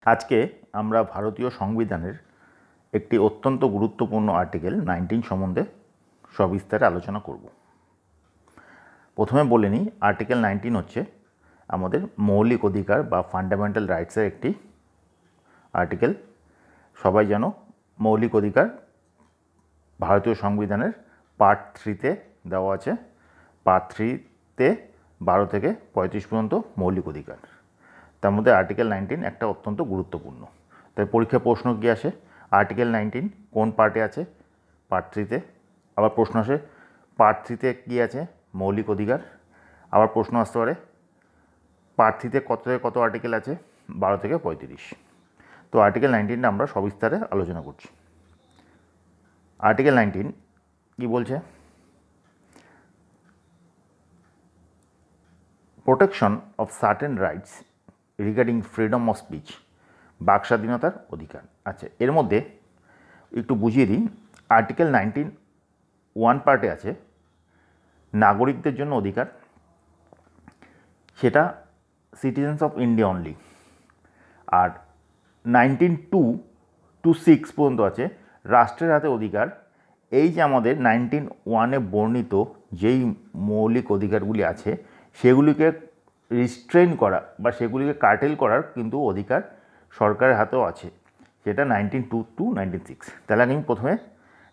আজকে আমরা ভারতীয় সংবিধানের একটি অত্যন্ত গুরুত্বপূর্ণ আর্টিকেল 19 সম্বন্ধে সবিস্তারে আলোচনা করব। প্রথমে বলে নিই, আর্টিকেল 19 হচ্ছে আমাদের মৌলিক অধিকার বা ফান্ডামেন্টাল রাইটসের একটি আর্টিকেল। সবাই জানো, মৌলিক অধিকার ভারতীয় সংবিধানের পার্ট 3-তে দেওয়া আছে। পার্ট 3-তে 12 থেকে 35 পর্যন্ত মৌলিক অধিকার, তার মধ্যে আর্টিকেল 19 একটা অত্যন্ত গুরুত্বপূর্ণ। তাই পরীক্ষা প্রশ্ন কী আসে, আর্টিকেল 19 কোন পার্টে আছে? পার্ট 3-তে। আবার প্রশ্ন আসে পার্ট 3-তে কী আছে? মৌলিক অধিকার। আবার প্রশ্ন আসতে পারে পার্ট 3-তে কত থেকে কত আর্টিকেল আছে? 12 থেকে 35। তো আর্টিকেল 19টা আমরা সবিস্তারে আলোচনা করছি। আর্টিকেল 19 কি বলছে? Protection of certain rights regarding freedom of speech, বাক স্বাধীনতার অধিকার। আচ্ছা, এর মধ্যে একটু বুঝিয়ে দিই। আর্টিকেল 19 1 পার্টে আছে নাগরিকদের জন্য অধিকার, সেটা সিটিজেন্স অফ ইন্ডিয়া অনলি। আর 19(2) to 6 পর্যন্ত আছে রাষ্ট্রের হাতে অধিকার। এই যে আমাদের 19(1)-এ বর্ণিত যেই মৌলিক অধিকারগুলি আছে সেগুলিকে রিস্ট্রেন করা বা সেগুলিকে কার্টেল করার কিন্তু অধিকার সরকারের হাতেও আছে, সেটা 19(2) to 19(6). তাহলে আমি প্রথমে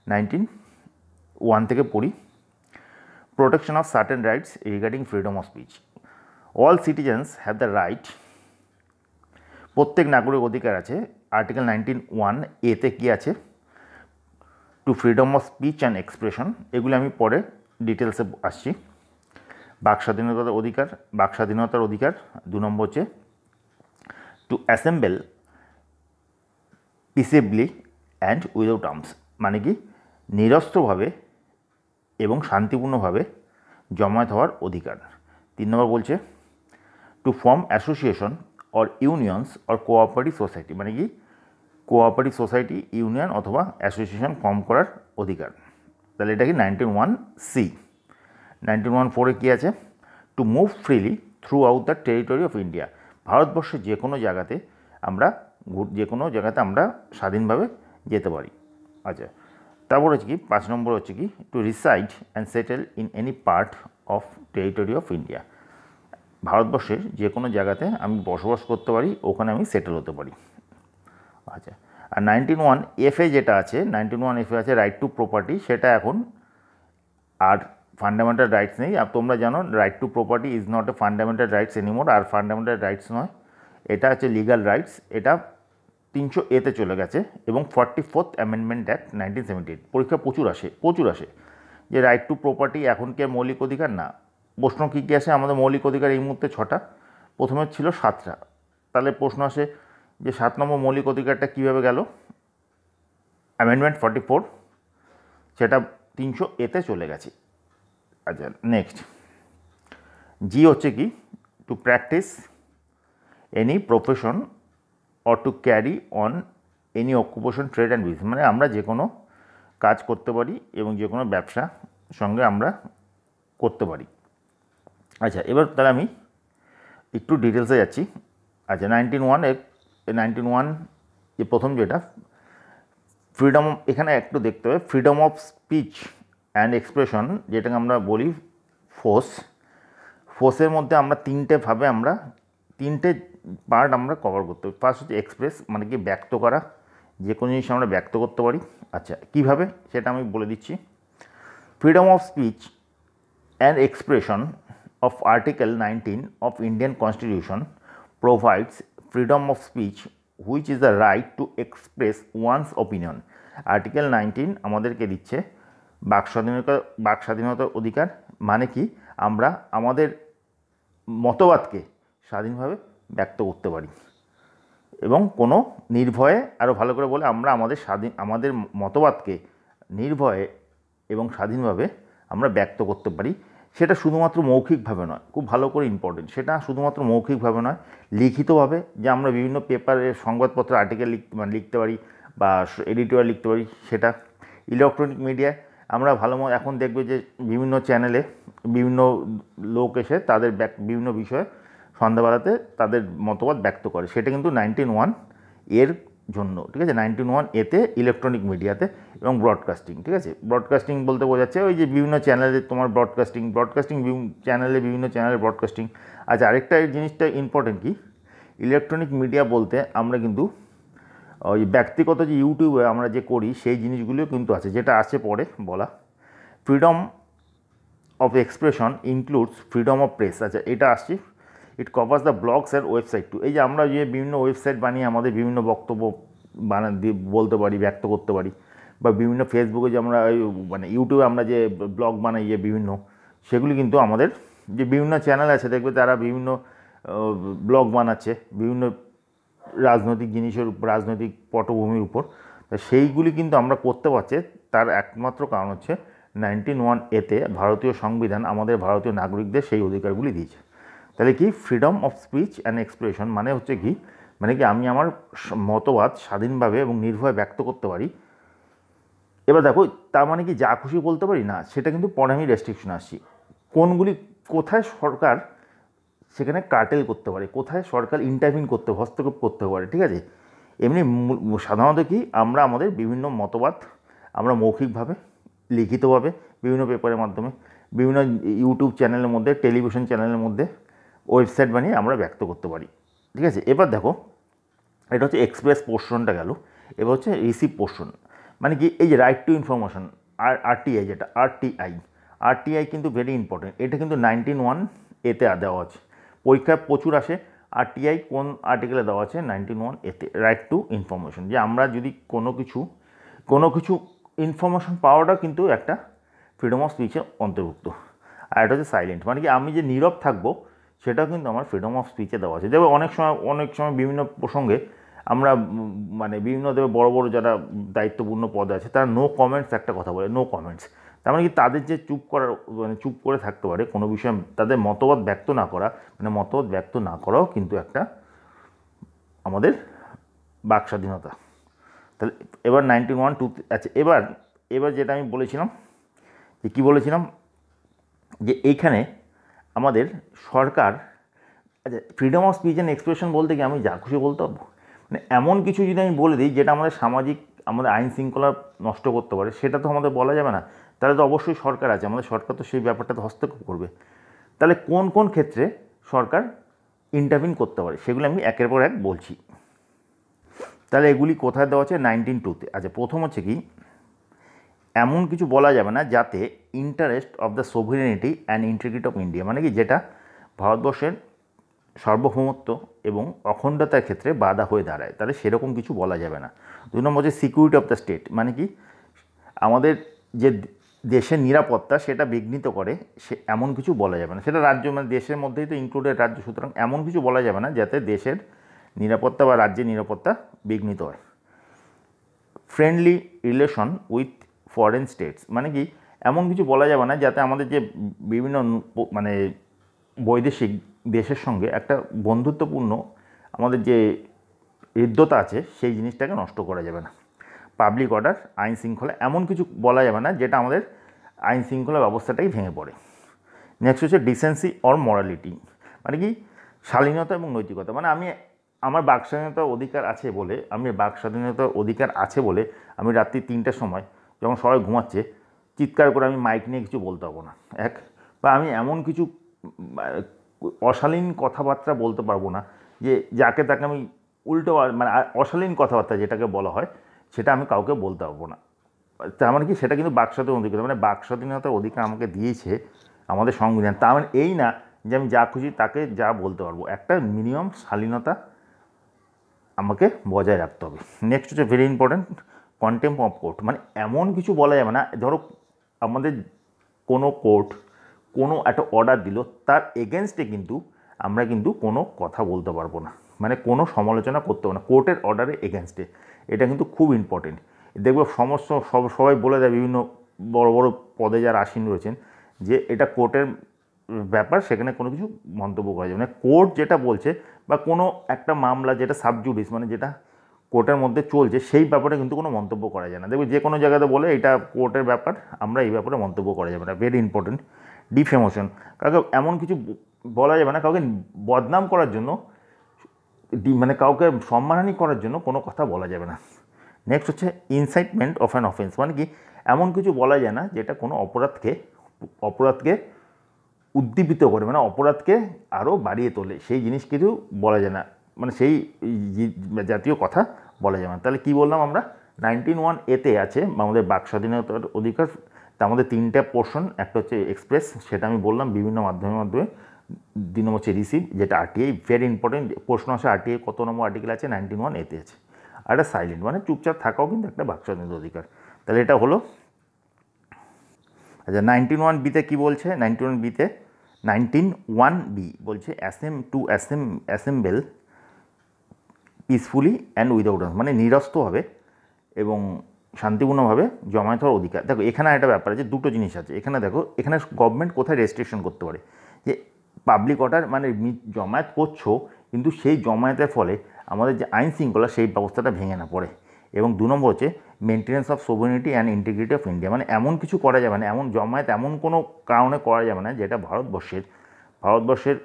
19(1) থেকে পড়ি। Protection of certain rights regarding freedom of speech. All citizens have the right, প্রত্যেক নাগরিক অধিকার আছে। আর্টিকেল 19(1)(a)-তে কী আছে? Two freedom of speech and expression. এগুলি আমি পরে ডিটেলসে আসছি। বাক স্বাধীনতার অধিকার, বাক স্বাধীনতার অধিকার 2 নম্বর হচ্ছে to assemble peaceably and without arms, মানে কি নিরস্ত্রভাবে এবং শান্তিপূর্ণভাবে জমায়েত হওয়ার অধিকার। 3 নম্বর বলছে to form association or unions or cooperative society, মানে কি কোঅপারেটিভ সোসাইটি, ইউনিয়ন অথবা অ্যাসোসিয়েশন ফর্ম করার অধিকার। তাহলে এটা কি 19(1)(c). 19(1)(4)-এ কী আছে? To move freely throughout the territory of India, ভারতবর্ষের যে কোনো জায়গাতে আমরা স্বাধীনভাবে যেতে পারি। আচ্ছা, তারপর হচ্ছে কি 5 নম্বর হচ্ছে কি to reside and settle in any part of territory of India, ভারতবর্ষের যে কোনো জায়গাতে আমি বসবাস করতে পারি, ওখানে আমি সেটেল হতে পারি। আচ্ছা, আর 19(1)(f)-এ যেটা আছে, 19(1)(f)-এ আছে রাইট টু প্রপার্টি, সেটা এখন আর ফান্ডামেন্টাল রাইটস নেই। আর তোমরা জানো right to property is not a fundamental rights anymore, আর ফান্ডামেন্টাল রাইটস নয়, এটা হচ্ছে লিগাল রাইটস। এটা 300(a)-তে চলে গেছে এবং 44th অ্যামেন্ডমেন্ট অ্যাক্ট 1978। পরীক্ষা প্রচুর আসে যে রাইট টু প্রপার্টি এখন কি মৌলিক অধিকার? না। প্রশ্ন কী কী আসে? আমাদের মৌলিক অধিকার এই মুহূর্তে 6টা, প্রথমে ছিল 7টা। তাহলে প্রশ্ন আসে যে 7 নম্বর মৌলিক অধিকারটা কীভাবে গেল? অ্যামেন্ডমেন্ট 44, সেটা 300(a)-তে চলে গেছে। আচ্ছা, নেক্সট জি হচ্ছে কি to practise any profession or to carry on any occupation, trade and business, মানে আমরা যে কোনো কাজ করতে পারি এবং যে কোনো ব্যবসা সঙ্গে আমরা করতে পারি। আচ্ছা, এবার তাহলে আমি একটু ডিটেলসে যাচ্ছি। আচ্ছা, 19(1) যে প্রথম যেটা ফ্রিডম, এখানে একটু দেখতে হবে freedom of speech and expression, যেটাকে আমরা বলি ফোর্সের মধ্যে আমরা তিনটে পার্ট আমরা কভার করতে পারি। ফার্স্ট হচ্ছে এক্সপ্রেস, মানে কি ব্যক্ত করা, যে কোনো জিনিস আমরা ব্যক্ত করতে পারি। আচ্ছা, কীভাবে সেটা আমি বলে দিচ্ছি। Freedom of speech and expression of Article 19 of Indian Constitution provides freedom of speech, which is the right to express one's opinion. Article 19 আমাদেরকে দিচ্ছে বাক স্বাধীনতার অধিকার, মানে কি আমরা আমাদের মতবাদকে স্বাধীনভাবে ব্যক্ত করতে পারি এবং কোনো নির্ভয়ে, আরও ভালো করে বলে আমরা আমাদের মতবাদকে নির্ভয়ে এবং স্বাধীনভাবে আমরা ব্যক্ত করতে পারি। সেটা শুধুমাত্র মৌখিকভাবে নয়, খুব ভালো করে ইম্পর্টেন্ট, সেটা শুধুমাত্র মৌখিকভাবে নয়, লিখিতভাবে, যে আমরা বিভিন্ন পেপারে সংবাদপত্র আর্টিকেল লিখতে পারি বা এডিটোরিয়াল লিখতে পারি। সেটা ইলেকট্রনিক মিডিয়ায় আমরা এখন দেখবে যে বিভিন্ন চ্যানেলে বিভিন্ন লোক এসে তাদের বিভিন্ন বিষয়ে সন্ধ্যাবেলাতে তাদের মতবাদ ব্যক্ত করে, সেটা কিন্তু 19(1) এর জন্য, ঠিক আছে। 19(1)(a)তে ইলেকট্রনিক মিডিয়াতে এবং ব্রডকাস্টিং, ঠিক আছে। ব্রডকাস্টিং বলতে বোঝাচ্ছে ওই যে বিভিন্ন চ্যানেলে তোমার ব্রডকাস্টিং চ্যানেলে বিভিন্ন চ্যানেলে ব্রডকাস্টিং। আচ্ছা, আরেকটা এই জিনিসটা ইম্পর্টেন্ট কি, ইলেকট্রনিক মিডিয়া বলতে আমরা কিন্তু ওই ব্যক্তিগত যে ইউটিউবে আমরা যে করি সেই জিনিসগুলিও কিন্তু আছে, যেটা আছে পরে বলা। Freedom of expression includes freedom of press. আচ্ছা, এটা আসছি, it covers the blogs and website too. এই যে আমরা যে বিভিন্ন ওয়েবসাইট বানিয়ে আমাদের বিভিন্ন বক্তব্য বলতে পারি, ব্যক্ত করতে পারি, বা বিভিন্ন ফেসবুকে যে আমরা মানে ইউটিউবে আমরা যে ব্লগ বানাই যে বিভিন্ন, সেগুলি কিন্তু আমাদের যে বিভিন্ন চ্যানেল আছে দেখবে তারা বিভিন্ন ব্লগ বানাচ্ছে বিভিন্ন রাজনৈতিক জিনিসের উপর, রাজনৈতিক পটভূমির উপর। সেইগুলি কিন্তু আমরা করতে পারছি, তার একমাত্র কারণ হচ্ছে 19(1)(a)তে ভারতীয় সংবিধান আমাদের ভারতীয় নাগরিকদের সেই অধিকারগুলি দিয়েছে। তাহলে কি, freedom of speech and expression মানে হচ্ছে কি, মানে কি আমি আমার মতবাদ স্বাধীনভাবে এবং নির্ভয়ে ব্যক্ত করতে পারি। এবার দেখো, তার মানে কি যা খুশি বলতে পারি না, সেটা কিন্তু পরে আমি রেস্ট্রিকশন আসছি। কোনগুলি, কোথায় সরকার সেখানে কার্টেল করতে পারে, কোথায় সরকার ইন্টারভিন করতে, হস্তক্ষেপ করতে পারে, ঠিক আছে। এমনি সাধারণত কি আমরা আমাদের বিভিন্ন মতবাদ আমরা মৌখিকভাবে, লিখিতভাবে, বিভিন্ন পেপারের মাধ্যমে, বিভিন্ন ইউটিউব চ্যানেলের মধ্যে, টেলিভিশন চ্যানেলের মধ্যে, ওয়েবসাইট বানিয়ে আমরা ব্যক্ত করতে পারি, ঠিক আছে। এবার দেখো, এটা হচ্ছে এক্সপ্রেস পোর্শনটা গেল। এবার হচ্ছে রিসিভ পোর্শন, মানে কি এই যে রাইট টু ইনফরমেশন, আরটিআই, যেটা আরটিআই কিন্তু ভেরি ইম্পর্টেন্ট। এটা কিন্তু 19(1)(a)তে দেওয়া আছে, পরীক্ষায় প্রচুর আসে। আরটিআই কোন আর্টিকেলে দেওয়া আছে? 19(1)(a)তে, রাইট টু ইনফরমেশন। যে আমরা যদি কোনো কিছু ইনফরমেশন পাওয়াটা কিন্তু একটা ফ্রিডম অফ স্পিচের অন্তর্ভুক্ত। আর এটা হচ্ছে সাইলেন্ট, মানে কি আমি যে নীরব থাকবো সেটাও কিন্তু আমার ফ্রিডম অফ স্পিচে দেওয়া আছে। যেমন অনেক সময় বিভিন্ন প্রসঙ্গে আমরা মানে বিভিন্ন বড় বড় যারা দায়িত্বপূর্ণ পদে আছে তারা নো কমেন্টস একটা কথা বলে, নো কমেন্টস। তার মানে কি তাদের যে চুপ করে থাকতে পারে কোনো বিষয়ে, তাদের মতবাদ ব্যক্ত না করা, মানে মতবাদ ব্যক্ত না করাও কিন্তু একটা আমাদের বাক স্বাধীনতা। তাহলে এবার 19(1)(2), আচ্ছা এবার যেটা আমি বলেছিলাম, যে কী বলেছিলাম, যে এইখানে আমাদের সরকার, আচ্ছা freedom of speech and expression বলতে কি আমি যা খুশি বলতে পারবো, মানে এমন কিছু যদি আমি বলে দিই যেটা আমাদের আমাদের আইন শৃঙ্খলা নষ্ট করতে পারে, সেটা তো আমাদের বলা যাবে না। তাহলে তো অবশ্যই সরকার আছে, আমাদের সরকার তো সেই ব্যাপারটাতে হস্তক্ষেপ করবে। তাহলে কোন কোন ক্ষেত্রে সরকার ইন্টারভিন করতে পারে সেগুলো আমি একের পর এক বলছি। তাহলে এগুলি কোথায় দেওয়া আছে? 19(2)তে। আচ্ছা, প্রথম হচ্ছে কি, এমন কিছু বলা যাবে না যাতে interest of the sovereignty and integrity of India, মানে কি যেটা ভারতবর্ষের সার্বভৌমত্ব এবং অখণ্ডতার ক্ষেত্রে বাধা হয়ে দাঁড়ায়, তাহলে সেরকম কিছু বলা যাবে না। 2 নম্বর হচ্ছে সিকিউরিটি অফ দ্য স্টেট, মানে কি আমাদের যে দেশের নিরাপত্তা সেটা বিঘ্নিত করে, সে এমন কিছু বলা যাবে না। সেটা রাজ্য, মানে দেশের মধ্যেই তো ইনক্লুডেড রাজ্য, সুতরাং এমন কিছু বলা যাবে না যাতে দেশের নিরাপত্তা বা রাজ্যের নিরাপত্তা বিঘ্নিত হয়। Friendly relation with foreign states, মানে কি এমন কিছু বলা যাবে না যাতে আমাদের যে বিভিন্ন মানে বৈদেশিক দেশের সঙ্গে একটা বন্ধুত্বপূর্ণ আমাদের যে হৃদ্যতা আছে সেই জিনিসটাকে নষ্ট করা যাবে না। পাবলিক অর্ডার, আইন শৃঙ্খলা, এমন কিছু বলা যাবে না যেটা আমাদের আইন শৃঙ্খলা ব্যবস্থাটাই ভেঙে পড়ে। নেক্সট হচ্ছে ডিসেন্সি অর মরালিটি, মানে কি শালীনতা এবং নৈতিকতা, মানে আমার বাক স্বাধীনতার অধিকার আছে বলে আমি রাত্রি 3টার সময় যখন সবাই ঘুমাচ্ছে চিৎকার করে আমি মাইক নিয়ে কিছু বলতে পারবো না, বা আমি এমন কিছু অশালীন কথাবার্তা বলতে পারবো না যে যাকে তাকে আমি উল্টো, মানে অশালীন কথাবার্তা যেটাকে বলা হয় সেটা আমি কাউকে বলতে পারবো না। তার মানে কি সেটা কিন্তু বাক স্বাধীনতার অধিকার, মানে বাক স্বাধীনতার অধিকার আমাকে দিয়েছে আমাদের সংবিধান। তার মানে এই না যে আমি যা খুশি তাকে যা বলতে পারবো, একটা মিনিমাম শালীনতা আমাকে বজায় রাখতে হবে। নেক্সট হচ্ছে very important, contempt of court, মানে এমন কিছু বলা যাবে না, ধরো আমাদের কোনো কোর্ট কোনো একটা অর্ডার দিল, তার এগেনস্টে কিন্তু আমরা কিন্তু কোনো কথা বলতে পারবো না, মানে কোনো সমালোচনা করতে পারবো না কোর্টের অর্ডারের এগেনস্টে। এটা কিন্তু খুব ইম্পর্টেন্ট। দেখবো সবাই বলে দেয়, বিভিন্ন বড় বড় পদে যারা আসীন রয়েছেন, যে এটা কোর্টের ব্যাপার, সেখানে কোনো কিছু মন্তব্য করা যাবে না। কোর্ট যেটা বলছে বা কোনো একটা মামলা যেটা সাবজুডিস, মানে যেটা কোর্টের মধ্যে চলছে, সেই ব্যাপারে কিন্তু কোনো মন্তব্য করা যায় না। দেখবে যে কোনো জায়গাতে বলে এটা কোর্টের ব্যাপার, আমরা এই ব্যাপারে মন্তব্য করা যাবে না। Very important. ডিফেমেশন, কাউকে এমন কিছু বলা যাবে না, কাউকে বদনাম করার জন্য মানে কাউকে সম্মানহানি করার জন্য কোনো কথা বলা যাবে না। নেক্সট হচ্ছে ইনসাইটমেন্ট অফ অ্যান অফেন্স, মানে কি এমন কিছু বলা যায় না যেটা কোনো অপরাধকে উদ্দীপিত করে, মানে অপরাধকে আরও বাড়িয়ে তোলে, সেই জিনিস কিছু বলা যায় না, মানে সেই জাতীয় কথা বলা যায় না। তাহলে কি বললাম আমরা, 19(1)A আছে আমাদের বাক স্বাধীনতার অধিকার। তা আমাদের 3টা পোর্শন, একটা হচ্ছে এক্সপ্রেস, সেটা আমি বললাম বিভিন্ন মাধ্যমে। 2 নম্বর হচ্ছে রিসিভ, যেটা আরটিআই, ভেরি ইম্পর্টেন্ট প্রশ্ন আসে, আরটিআই কত নম্বর আর্টিকেল আছে, 19(1)A আছে। আর একটা সাইলেন্ট, মানে চুপচাপ থাকাও কিন্তু একটা বাক স্বাধীনতার অধিকার। তাহলে এটা হলো। আচ্ছা 19(1)B কী বলছে, 19(1)B বলছে assemble peacefully and without arms, মানে নিরস্ত্রভাবে এবং শান্তিপূর্ণভাবে জমায়েত হওয়ার অধিকার। দেখো এখানে একটা ব্যাপার আছে, দুটো জিনিস আছে এখানে। দেখো এখানে গভর্নমেন্ট কোথায় রেস্ট্রিকশন করতে পারে, যে পাবলিক অর্ডার, মানে জমায়েত করছো কিন্তু সেই জমায়েতের ফলে আমাদের যে আইন শৃঙ্খলা সেই ব্যবস্থাটা ভেঙে না পড়ে। এবং 2 নম্বর হচ্ছে maintenance of sovereignty and integrity of India, মানে এমন কিছু করা যাবে না, এমন জমায়েত এমন কোনো কারণে করা যাবে না যেটা ভারতবর্ষের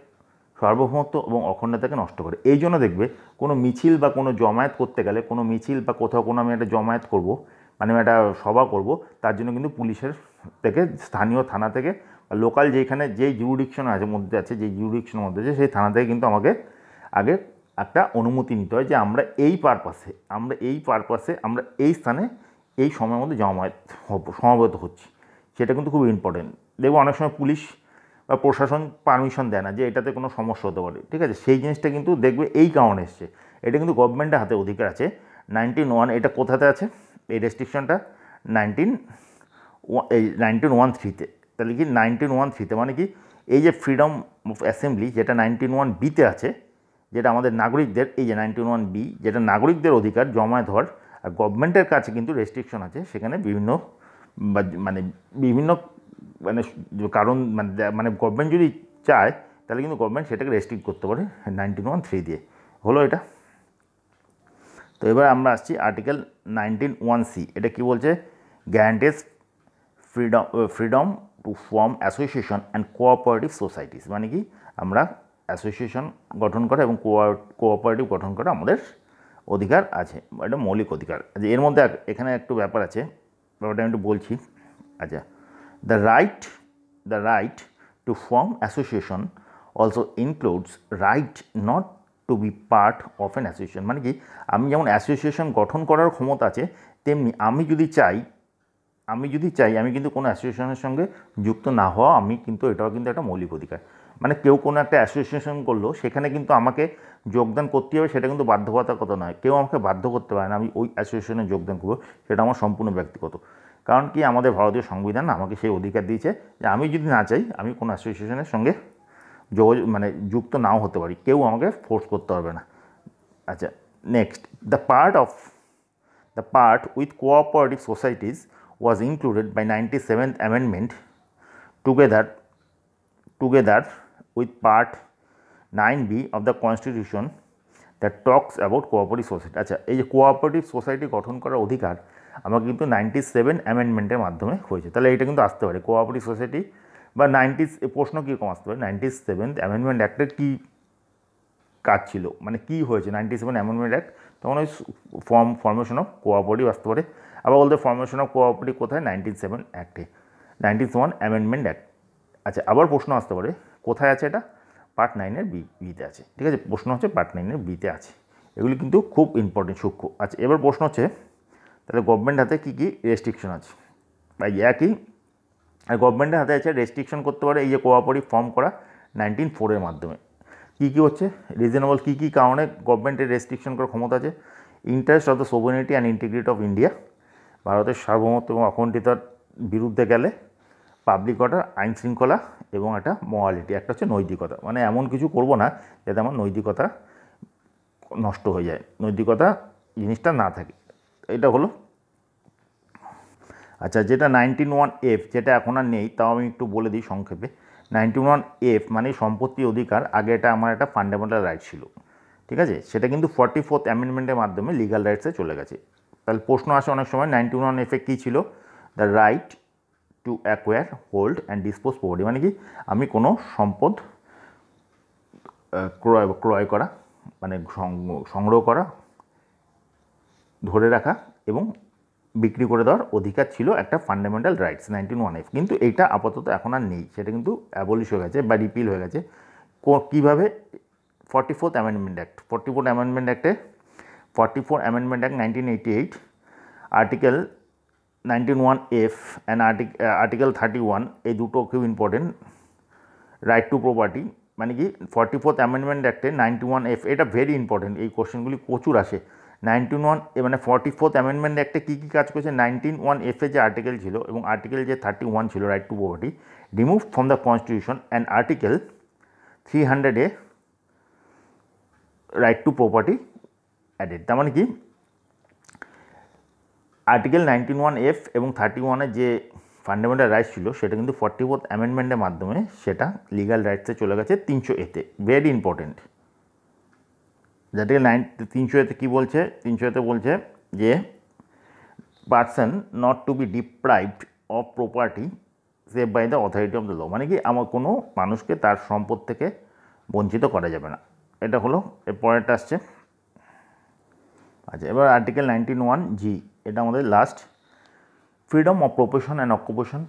সার্বভৌমত্ব এবং অখণ্ডতাকে নষ্ট করে। এই জন্য দেখবে কোনো মিছিল বা কোনো জমায়েত করতে গেলে, কোনো মিছিল বা কোথাও কোনো আমি একটা জমায়েত করব, মানে আমি একটা সভা করব, তার জন্য কিন্তু পুলিশের থেকে, স্থানীয় থানা থেকে, লোকাল যেখানে যেই জুরিডিকশন যেই জুরিডিকশনের মধ্যে আছে সেই থানা থেকে কিন্তু আমাকে আগে একটা অনুমতি নিতে হয় যে আমরা এই পারপাসে আমরা এই স্থানে এই সময়ের মধ্যে সমাবেত হচ্ছি। সেটা কিন্তু খুব ইম্পর্টেন্ট। দেখবো অনেক সময় পুলিশ বা প্রশাসন পারমিশন দেয় না, যে এটাতে কোনো সমস্যা হতে পারে, ঠিক আছে। সেই জিনিসটা কিন্তু দেখবে এই কারণে এসছে, এটা কিন্তু গভর্নমেন্টের হাতে অধিকার আছে। 19(1) এটা কোথাতে আছে এই রেস্ট্রিকশনটা, 19(1)(3)তে। তাহলে কি 19(1)(3)তে মানে কি এই যে ফ্রিডম অফ অ্যাসেম্বলি, যেটা 19(1)B আছে, যেটা আমাদের নাগরিকদের, এই যে 19(1)B যেটা নাগরিকদের অধিকার জমায়েত হওয়ার, আর গভর্নমেন্টের কাছে কিন্তু রেস্ট্রিকশন আছে সেখানে বিভিন্ন মানে কারণ, মানে গভর্নমেন্ট যদি চায় তাহলে কিন্তু গভর্নমেন্ট সেটাকে রেস্ট্রিক্ট করতে পারে 19(1)(3) দিয়ে। হলো এটা। তো এবার আমরা আসছি আর্টিকেল 19(1)C। এটা কি বলছে, guarantees freedom two form association and cooperative societies, মানে কি আমরা অ্যাসোসিয়েশন গঠন করা এবং কোঅপারেটিভ গঠন করা আমাদের অধিকার আছে, এটা মৌলিক অধিকার। আচ্ছা এর মধ্যে এখানে একটু ব্যাপার আছে, ব্যাপারটা আমি একটু বলছি। আচ্ছা, the right to form association also includes right not to be part of an association, মানে কি আমি যেমন অ্যাসোসিয়েশন গঠন করার ক্ষমতা আছে, তেমনি আমি যদি চাই আমি কিন্তু কোনো অ্যাসোসিয়েশনের সঙ্গে যুক্ত না হওয়া, এটাও কিন্তু একটা মৌলিক অধিকার। মানে কেউ কোনো একটা অ্যাসোসিয়েশন করলো, সেখানে কিন্তু আমাকে যোগদান করতে হবে, সেটা কিন্তু বাধ্যবাধকতা কথা নয়, কেউ আমাকে বাধ্য করতে পারে না আমি ওই অ্যাসোসিয়েশনে যোগদান করবো, সেটা আমার সম্পূর্ণ ব্যক্তিগত। কারণ কি আমাদের ভারতীয় সংবিধান আমাকে সেই অধিকার দিয়েছে যে আমি যদি না চাই আমি কোনো অ্যাসোসিয়েশনের সঙ্গে যুক্ত নাও হতে পারি, কেউ আমাকে ফোর্স করতে পারবে না। আচ্ছা next, the part with cooperative societies was included by 97th Amendment together with Part 9B of the Constitution that talks about cooperative society। আচ্ছা এই যে কোঅপারেটিভ সোসাইটি গঠন করার অধিকার আমাকে কিন্তু 97 অ্যামেন্ডমেন্টের মাধ্যমে হয়েছে। তাহলে এটা কিন্তু আসতে পারে কোঅপারেটিভ সোসাইটি বা প্রশ্ন কীরকম আসতে পারে, 97th অ্যামেন্ডমেন্ট অ্যাক্টের কী কাজ ছিল, মানে কী হয়েছে 97 অ্যামেন্ডমেন্ট অ্যাক্ট, তখন ওই ফর্মেশন অফ কোঅপারেটিভ আসতে পারে। আবার বলতে ফর্মেশন অফ কোঅপারেটিভ কোথায়, 97 অ্যাক্টে, 91 অ্যামেন্ডমেন্ট অ্যাক্ট। আচ্ছা আবার প্রশ্ন আসতে পারে কোথায় আছে, এটা পার্ট 9-এর বিতে আছে, ঠিক আছে। প্রশ্ন হচ্ছে পার্ট 9-এর বিতে আছে, এগুলি কিন্তু খুব ইম্পর্টেন্ট সূক্ষ্ম। আচ্ছা এবার প্রশ্ন হচ্ছে তাহলে গভর্নমেন্ট হাতে কী কী রেস্ট্রিকশন আছে, বা একই গভর্নমেন্টের হাতে আছে রেস্ট্রিকশন করতে পারে এই যে কোঅপারেটিভ ফর্ম করা 19(4)-এর মাধ্যমে। কী কী হচ্ছে রিজনেবল, কী কী কারণে গভর্নমেন্টের রেস্ট্রিকশন করার ক্ষমতা আছে, interest of the sovereignty and integrity of India, ভারতের সার্বভৌমত্ব এবং অখণ্ডিতার বিরুদ্ধে গেলে, পাবলিক অর্ডার আইন শৃঙ্খলা, এবং একটা মোরালিটি, একটা হচ্ছে নৈতিকতা, মানে এমন কিছু করব না যাতে আমার নৈতিকতা নষ্ট হয়ে যায়, নৈতিকতা জিনিসটা না থাকে, এটা হলো। আচ্ছা যেটা 19(1)F যেটা এখন আর নেই, তাও আমি একটু বলে দিই সংক্ষেপে। 19(1)F মানে সম্পত্তি অধিকার, আগে এটা আমার একটা ফান্ডামেন্টাল রাইট ছিল, ঠিক আছে, সেটা কিন্তু 44th অ্যামেন্ডমেন্টের মাধ্যমে লিগাল রাইটসে চলে গেছে। তাহলে প্রশ্ন আসে অনেক সময় 19(1)F কী ছিল, the right to acquire, hold and dispose property, মানে কি আমি কোনো সম্পদ ক্রয় করা মানে সংগ্রহ করা, ধরে রাখা এবং বিক্রি করে দেওয়ার অধিকার ছিল একটা ফান্ডামেন্টাল রাইটস 19(1)(f)। কিন্তু এইটা আপাতত এখন আর নেই, সেটা কিন্তু অ্যাবলিশ হয়ে গেছে বা রিপিল হয়ে গেছে। কীভাবে? 44th amendment act. 44 অ্যামেন্ডমেন্ট অ্যাক্টে 44 amendment act 1988 article 19(1)(f) and article 31, এই দুটো খুব ইম্পর্টেন্ট। রাইট টু প্রপার্টি মানে কি 44th অ্যামেন্ডমেন্ট অ্যাক্টে 91(f), এটা ভেরি ইম্পর্টেন্ট, এই কোশ্চেনগুলি প্রচুর আসে। 19(1) মানে 44th অ্যামেন্ডমেন্ট অ্যাক্টে কী কী কাজ করেছে? 19(1)(f) এর যে আর্টিকেল ছিল এবং আর্টিকেল যে 31 ছিল right to property, remove from the constitution, and article 300 right to property added. তার মানে কি আর্টিকেল 19(1)(f) এবং 31-এর যে ফান্ডামেন্টাল রাইটস ছিল সেটা কিন্তু 44th অ্যামেন্ডমেন্টের মাধ্যমে সেটা লিগাল রাইটসে চলে গেছে 300A-তে। Very important. যাতে 300A-তে কী বলছে? 300A-তে বলছে যে person not to be deprived of property save by the authority of the law, মানে কি আমার কোনো মানুষকে তার সম্পদ থেকে বঞ্চিত করা যাবে না। এটা হলো। এর পরেরটা আসছে। আচ্ছা, এবার আর্টিকেল 19(1)(g), এটা আমাদের last. Freedom of profession and occupation,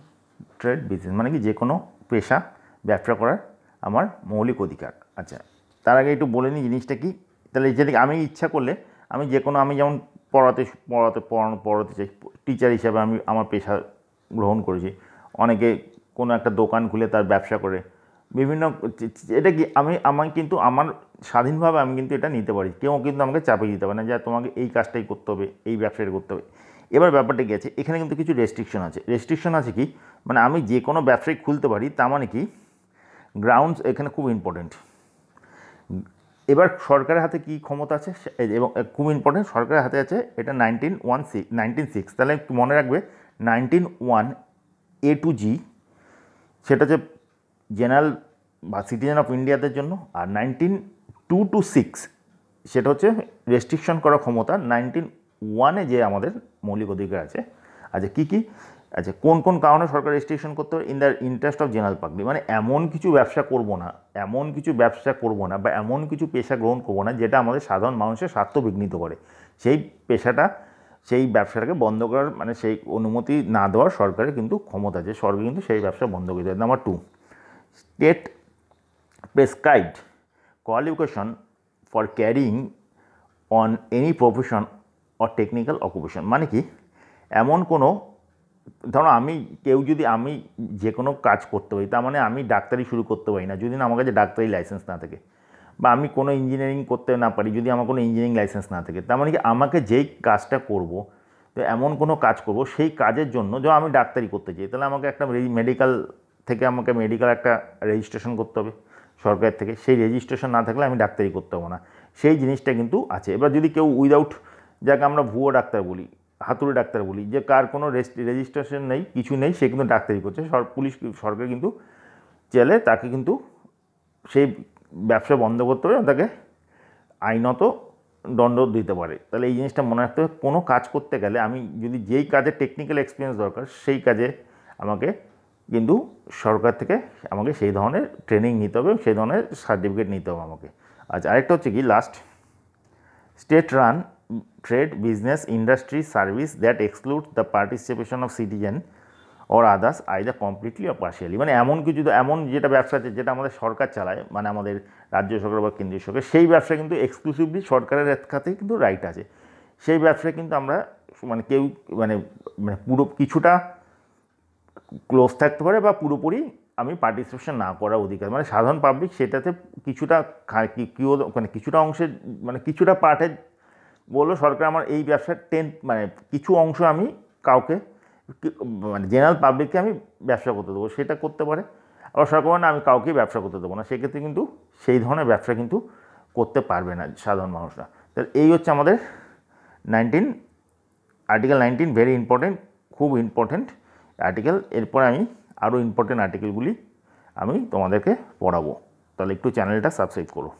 trade, business, মানে কি যে কোনো পেশা ব্যবসা করার আমার মৌলিক অধিকার। আচ্ছা, তার আগে একটু বলে নিই জিনিসটা কি। তাহলে যেদিকে আমি ইচ্ছা করলে আমি যে কোনো, আমি যেমন পড়াতে চাই, টিচার হিসাবে আমি আমার পেশা গ্রহণ করেছি। অনেকে কোনো একটা দোকান খুলে তার ব্যবসা করে বিভিন্ন, এটা কি আমি কিন্তু আমার স্বাধীনভাবে আমি কিন্তু এটা নিতে পারি, কেউ কিন্তু আমাকে চাপিয়ে দিতে পারে না যে তোমাকে এই কাজটাই করতে হবে, এই ব্যবসাটা করতে হবে। এবার ব্যাপারটা কি আছে, এখানে কিন্তু কিছু রেস্ট্রিকশন আছে। রেস্ট্রিকশন আছে কি, মানে আমি যে কোনো ব্যবসায় খুলতে পারি, তার মানে কি গ্রাউন্ডস এখানে খুব ইম্পর্টেন্ট। এবার সরকারের হাতে কি ক্ষমতা আছে, এবং খুব ইম্পর্টেন্ট, সরকারের হাতে আছে এটা 19(6), তাহলে মনে রাখবে 19(1)(a)(g) সেটা হচ্ছে জেনারেল বা সিটিজেন অফ ইন্ডিয়াদের জন্য, আর 19(2)(6) সেটা হচ্ছে রেস্ট্রিকশন করার ক্ষমতা 19(1)-এ যে আমাদের মৌলিক অধিকার আছে। আচ্ছা, কী কী? আচ্ছা, কোন কোন কারণে সরকার রেজিস্ট্রেশন করতে হবে? In the interest of general public, মানে এমন কিছু ব্যবসা করব না বা এমন কিছু পেশা গ্রহণ করব না যেটা আমাদের সাধারণ মানুষের স্বার্থ বিঘ্নিত করে। সেই ব্যবসাটাকে বন্ধ করার, মানে সেই অনুমতি না দেওয়ার সরকারের কিন্তু ক্ষমতা আছে। সরকার কিন্তু সেই ব্যবসা বন্ধ করে দেয়। Number 2, state prescribed qualification for carrying on any profession or technical occupation, মানে কি এমন কোনো, ধরো আমি যে কোনো কাজ করতে পারি, তার মানে আমি ডাক্তারি শুরু করতে পারি না যদি না আমার কাছে ডাক্তারি লাইসেন্স না থাকে, বা আমি কোনো ইঞ্জিনিয়ারিং করতে না পারি যদি আমার কোনো ইঞ্জিনিয়ারিং লাইসেন্স না থাকে। তার মানে কি আমাকে যেই কাজটা করব, তো এমন কোনো কাজ করব সেই কাজের জন্য, যখন আমি ডাক্তারি করতে চাই তাহলে আমাকে একটা মেডিকেল একটা রেজিস্ট্রেশন করতে হবে সরকার থেকে। সেই রেজিস্ট্রেশন না থাকলে আমি ডাক্তারি করতে পারবো না, সেই জিনিসটা কিন্তু আছে। এবার যদি কেউ উইদাউট, যাকে আমরা ভুয়ো ডাক্তার বলি, হাতুড়ি ডাক্তার বলি, যে কার কোনো রেজিস্ট্রেশন নেই, কিছু নেই, সে কিন্তু ডাক্তারি করছে, সরকার কিন্তু চাইলে তাকে কিন্তু সেই ব্যবসা বন্ধ করতে হবে, তাকে আইনত দণ্ড দিতে পারে। তাহলে এই জিনিসটা মনে রাখতে হবে, কোনো কাজ করতে গেলে আমি যদি যেই কাজে টেকনিক্যাল এক্সপিরিয়েন্স দরকার সেই কাজে আমাকে কিন্তু সরকার থেকে আমাকে সেই ধরনের ট্রেনিং নিতে হবে, সেই ধরনের সার্টিফিকেট নিতে হবে আমাকে। আচ্ছা, আরেকটা হচ্ছে কি last, state run trade, business, industry, service that exclude the participation of citizen or others either completely or partially, মানে এমন যেটা ব্যবসা আছে যেটা আমাদের সরকার চালায়, মানে আমাদের রাজ্য সরকার বা কেন্দ্রীয় সরকার, সেই ব্যবসা কিন্তু এক্সক্লুসিভলি সরকারের খাতেই কিন্তু রাইট আছে। সেই ব্যবসায় কিন্তু আমরা কেউ পুরো কিছুটা ক্লোজ থাকতে পারে বা পুরোপুরি আমি পার্টিসিপেশন না করার অধিকার, মানে সাধারণ পাবলিক সেটাতে কিছুটা কিছুটা অংশের, কিছুটা পার্টে বললো সরকার আমার এই ব্যবসার কিছু অংশ আমি কাউকে, জেনারেল পাবলিককে আমি ব্যবসা করতে দেবো, সেটা করতে পারে। আবার সরকার আমি কাউকেই ব্যবসা করতে দেবো না, সেক্ষেত্রে কিন্তু সেই ধরনের ব্যবসা কিন্তু করতে পারবে না সাধারণ মানুষরা। তাহলে এই হচ্ছে আমাদের আর্টিকেল 19, ভেরি ইম্পর্টেন্ট, খুব ইম্পর্টেন্ট আর্টিকেল। এরপরে আমি আরও ইম্পর্টেন্ট আর্টিকেলগুলি আমি তোমাদেরকে পড়াবো, তাহলে একটু চ্যানেলটা সাবস্ক্রাইব করো।